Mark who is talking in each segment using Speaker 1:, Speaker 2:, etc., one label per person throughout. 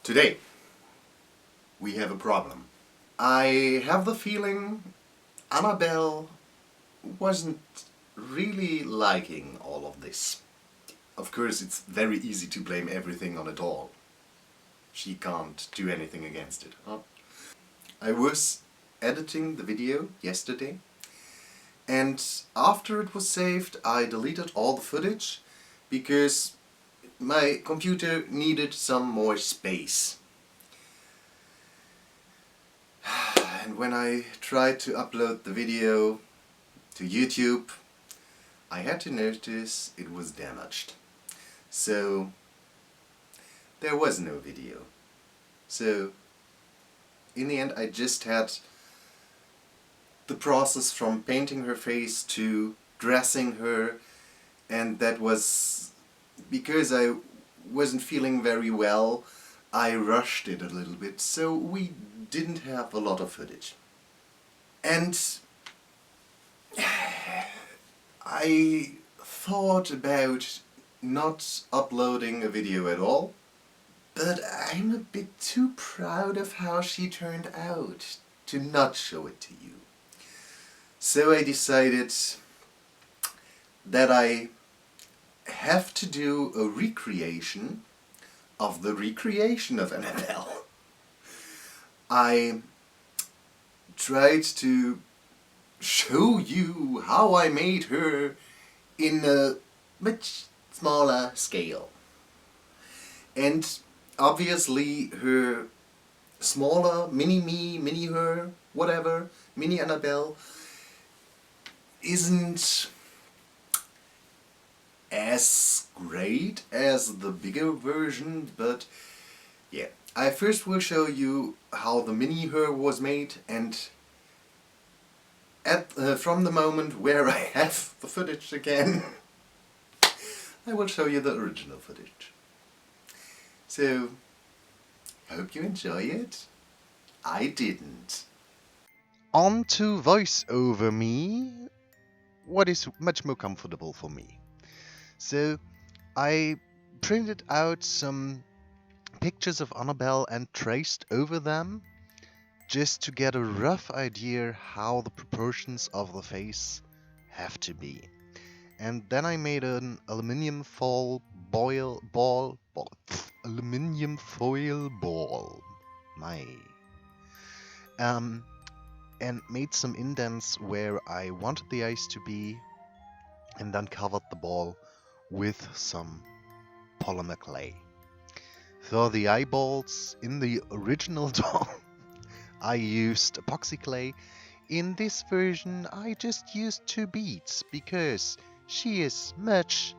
Speaker 1: Today we have a problem. I have the feeling Annabelle wasn't really liking all of this. Of course, it's very easy to blame everything on a doll. She can't do anything against it. Huh? I was editing the video yesterday, and after it was saved I deleted all the footage because my computer needed some more space. And when I tried to upload the video to YouTube, I had to notice it was damaged. So there was no video. So in the end I just had the process from painting her face to dressing her, and that was because I wasn't feeling very well. I rushed it a little bit, so we didn't have a lot of footage. And I thought about not uploading a video at all, but I'm a bit too proud of how she turned out to not show it to you. So I decided that I have to do a recreation of the recreation of Annabelle. I tried to show you how I made her in a much smaller scale. And obviously her smaller mini-me, mini-her, whatever, mini Annabelle isn't as great as the bigger version, but yeah. I first will show you how the mini-her was made, and from the moment where I have the footage again, I will show you the original footage. So, hope you enjoy it. I didn't. On to voice over me, what is much more comfortable for me. So, I printed out some pictures of Annabelle and traced over them just to get a rough idea how the proportions of the face have to be. And then I made an aluminium foil ball, and made some indents where I wanted the eyes to be, and then covered the ball with some polymer clay. For the eyeballs in the original doll, I used epoxy clay. In this version I just used 2 beads because she is much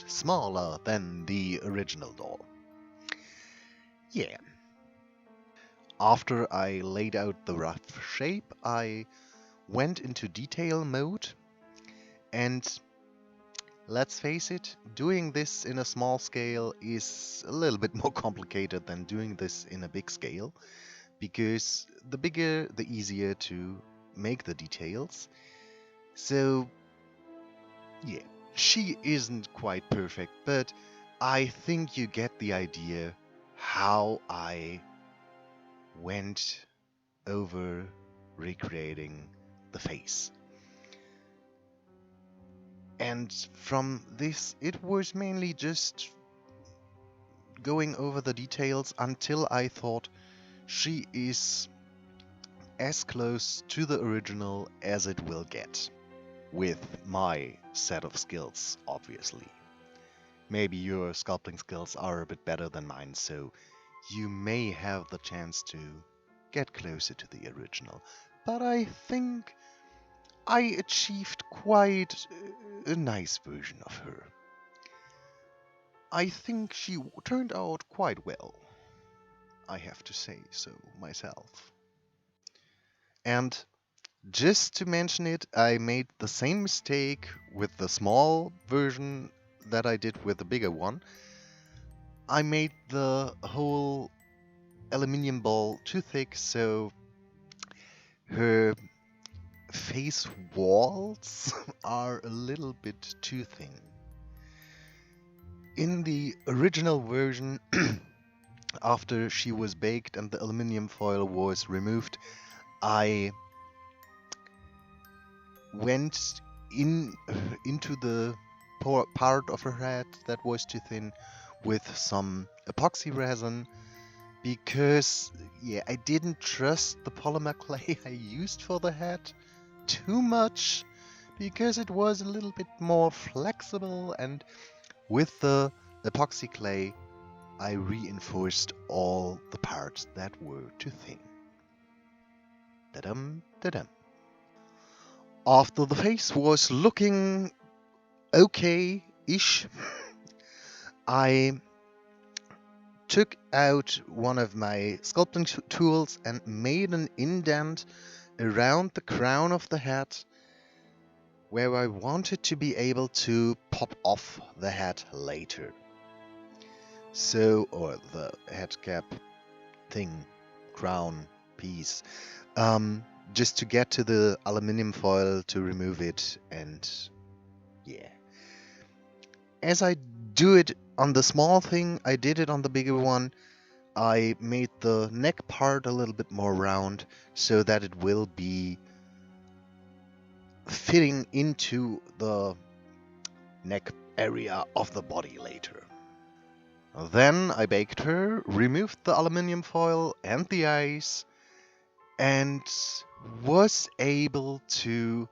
Speaker 1: smaller than the original doll. Yeah. After I laid out the rough shape, I went into detail mode, and let's face it, doing this in a small scale is a little bit more complicated than doing this in a big scale, because the bigger the easier to make the details. So yeah, she isn't quite perfect, but I think you get the idea how I went over recreating the face. And from this, it was mainly just going over the details until I thought she is as close to the original as it will get, with my set of skills, obviously. Maybe your sculpting skills are a bit better than mine, so you may have the chance to get closer to the original. But I think I achieved quite a nice version of her. I think she turned out quite well, I have to say so myself. And just to mention it, I made the same mistake with the small version that I did with the bigger one. I made the whole aluminium ball too thick, so her face walls are a little bit too thin. In the original version, after she was baked and the aluminum foil was removed, I went in into the part of her head that was too thin with some epoxy resin because I didn't trust the polymer clay I used for the head too much because it was a little bit more flexible, and with the epoxy clay I reinforced all the parts that were too thin. Da-dum, da-dum. After the face was looking okay-ish, I took out one of my sculpting tools and made an indent around the crown of the head where I wanted to be able to pop off the head later. So, or the head cap thing, crown piece, just to get to the aluminum foil to remove it. And as I do it on the small thing, I did it on the bigger one. I made the neck part a little bit more round so that it will be fitting into the neck area of the body later. Then I baked her, removed the aluminum foil and the eyes, and was able to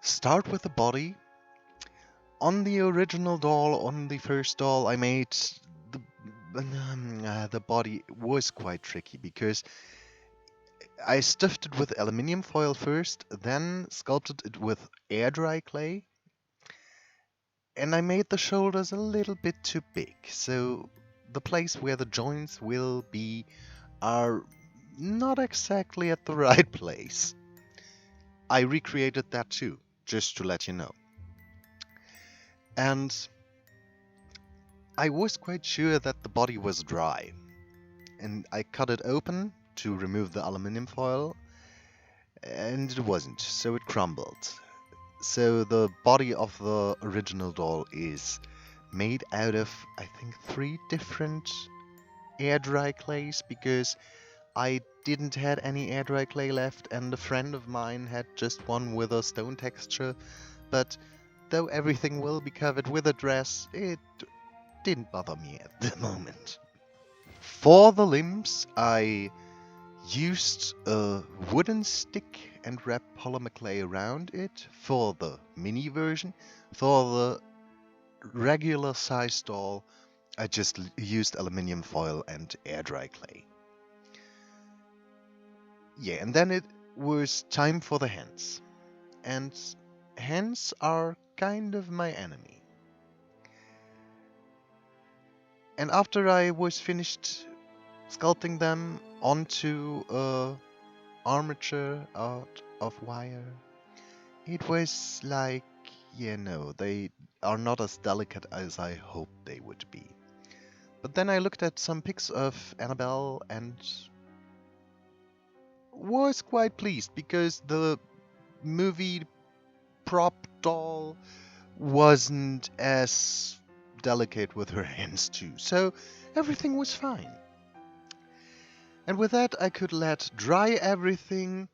Speaker 1: start with the body. On the original doll, on the first doll I made, the body was quite tricky because I stuffed it with aluminium foil first, then sculpted it with air dry clay, and I made the shoulders a little bit too big, so the place where the joints will be are not exactly at the right place. I recreated that too, just to let you know. And I was quite sure that the body was dry, and I cut it open to remove the aluminium foil, and it wasn't, so it crumbled. So the body of the original doll is made out of, I think, 3 different air dry clays, because I didn't had any air dry clay left, and a friend of mine had just one with a stone texture. But though everything will be covered with a dress, it didn't bother me at the moment. For the limbs, I used a wooden stick and wrapped polymer clay around it for the mini version. For the regular size doll, I just used aluminium foil and air dry clay. And then it was time for the hands. And hands are kind of my enemy. And after I was finished sculpting them onto a armature out of wire, it was like, they are not as delicate as I hoped they would be. But then I looked at some pics of Annabelle and was quite pleased, because the movie prop doll wasn't as delicate with her hands too, so everything was fine. And with that I could let dry everything.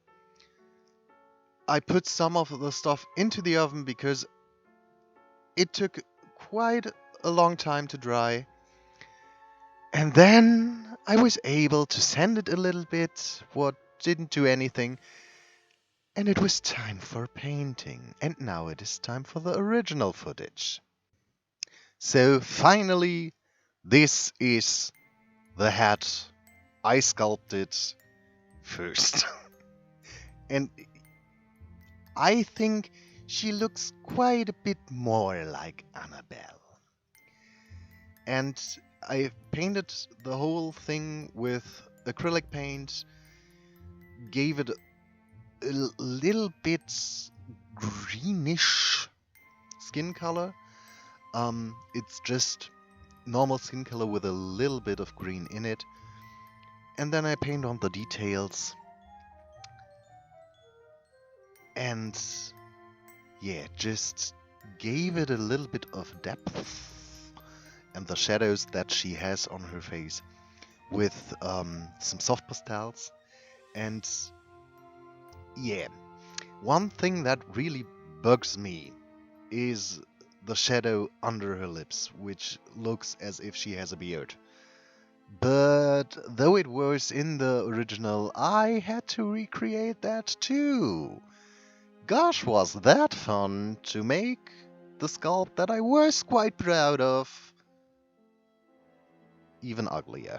Speaker 1: I put some of the stuff into the oven because it took quite a long time to dry. And then I was able to sand it a little bit, what didn't do anything. And it was time for painting. And now it is time for the original footage. So finally, this is the hat I sculpted first. And I think she looks quite a bit more like Annabelle. And I painted the whole thing with acrylic paint, gave it a little bit greenish skin color. It's just normal skin color with a little bit of green in it. And then I paint on the details. And just gave it a little bit of depth and the shadows that she has on her face. with some soft pastels. And yeah, one thing that really bugs me is the shadow under her lips, which looks as if she has a beard. But though it was in the original, I had to recreate that too. Gosh, was that fun to make the sculpt that I was quite proud of even uglier.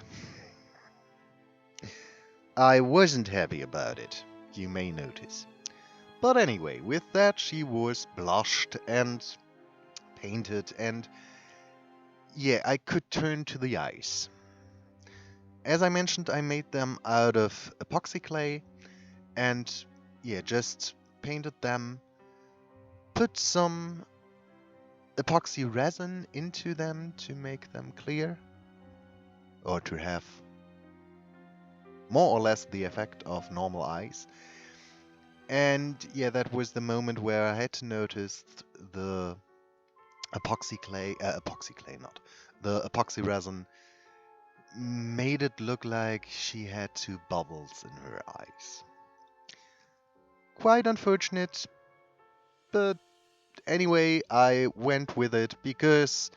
Speaker 1: I wasn't happy about it, you may notice. But anyway, with that she was blushed and painted, and yeah, I could turn to the eyes. As I mentioned, I made them out of epoxy clay and yeah, just painted them, put some epoxy resin into them to make them clear, or to have more or less the effect of normal eyes. And yeah, that was the moment where I had to notice the not, the epoxy resin made it look like she had two bubbles in her eyes. Quite unfortunate, but anyway, I went with it because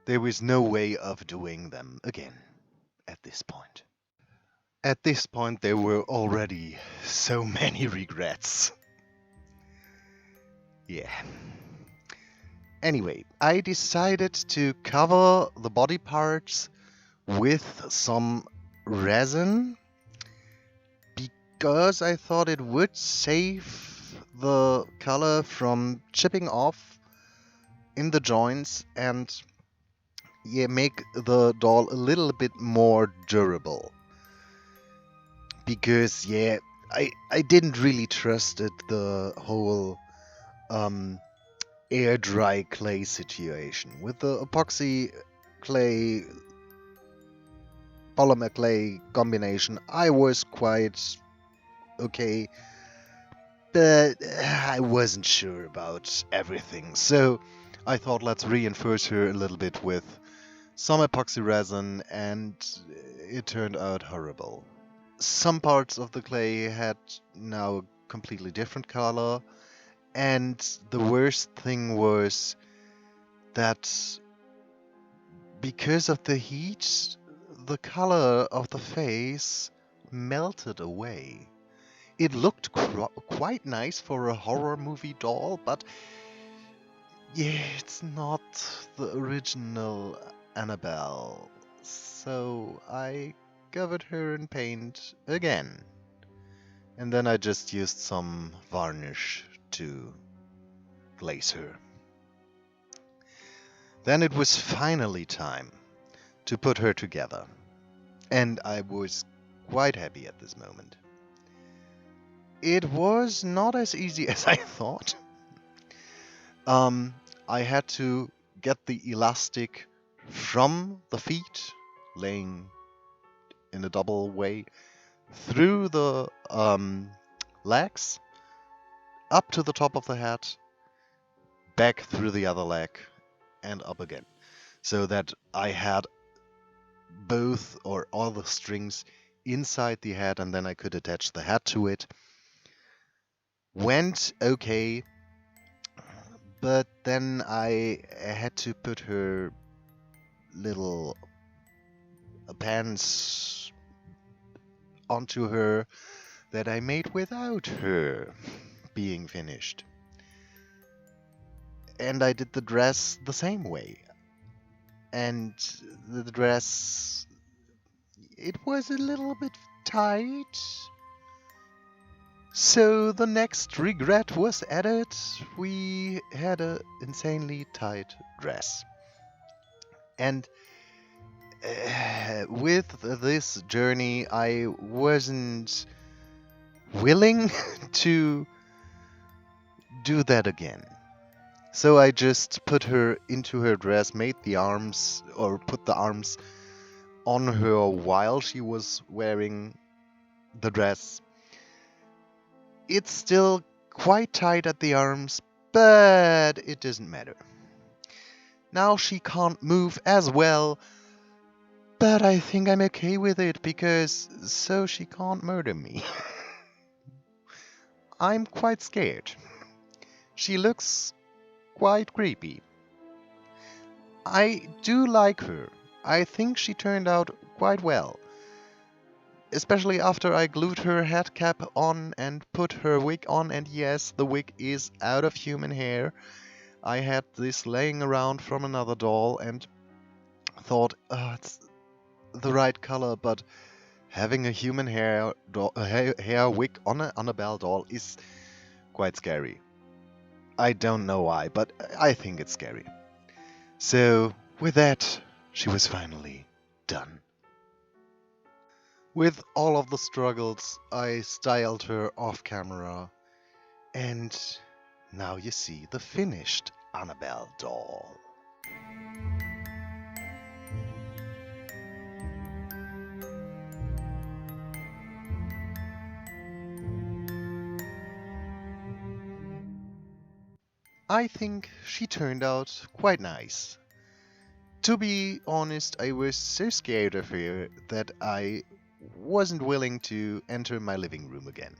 Speaker 1: there was no way of doing them again at this point. At this point, there were already so many regrets. Yeah. Anyway, I decided to cover the body parts with some resin because I thought it would save the color from chipping off in the joints and yeah, make the doll a little bit more durable. Because yeah, I didn't really trust it, the whole air dry clay situation. With the epoxy clay polymer clay combination, I was quite okay, but I wasn't sure about everything. So I thought let's reinforce her a little bit with some epoxy resin, and it turned out horrible. Some parts of the clay had now a completely different color, and the worst thing was that because of the heat, the color of the face melted away. It looked quite nice for a horror movie doll, but yeah, it's not the original Annabelle. So I covered her in paint again. And then I just used some varnish to glaze her. Then it was finally time to put her together. And I was quite happy at this moment. It was not as easy as I thought. I had to get the elastic from the feet, laying in a double way, through the legs, up to the top of the head, back through the other leg, and up again. So that I had both or all the strings inside the head, and then I could attach the head to it. Went okay, but then I had to put her little pants onto her that I made without her being finished. And I did the dress the same way. And the dress, it was a little bit tight. So the next regret was added. We had an insanely tight dress. And with this journey, I wasn't willing to do that again. So I just put her into her dress, made the arms, or put the arms on her while she was wearing the dress. It's still quite tight at the arms, but it doesn't matter. Now she can't move as well, But I think I'm okay with it because so she can't murder me. I'm quite scared. She looks quite creepy. I do like her. I think she turned out quite well. Especially after I glued her head cap on and put her wig on, and yes, the wig is out of human hair. I had this laying around from another doll and thought, it's the right color, but having a human hair wig on an Annabelle doll is quite scary. I don't know why, but I think it's scary. So, with that, she was finally done. With all of the struggles, I styled her off camera, and now you see the finished Annabelle doll. I think she turned out quite nice. To be honest, I was so scared of her that I wasn't willing to enter my living room again.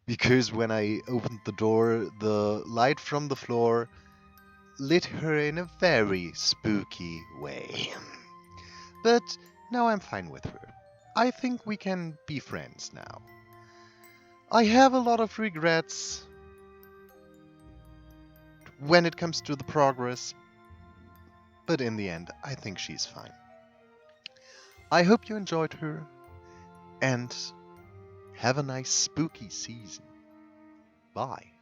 Speaker 1: Because when I opened the door, the light from the floor lit her in a very spooky way. But now I'm fine with her. I think we can be friends now. I have a lot of regrets when it comes to the progress, but in the end, I think she's fine. I hope you enjoyed her, and have a nice spooky season. Bye.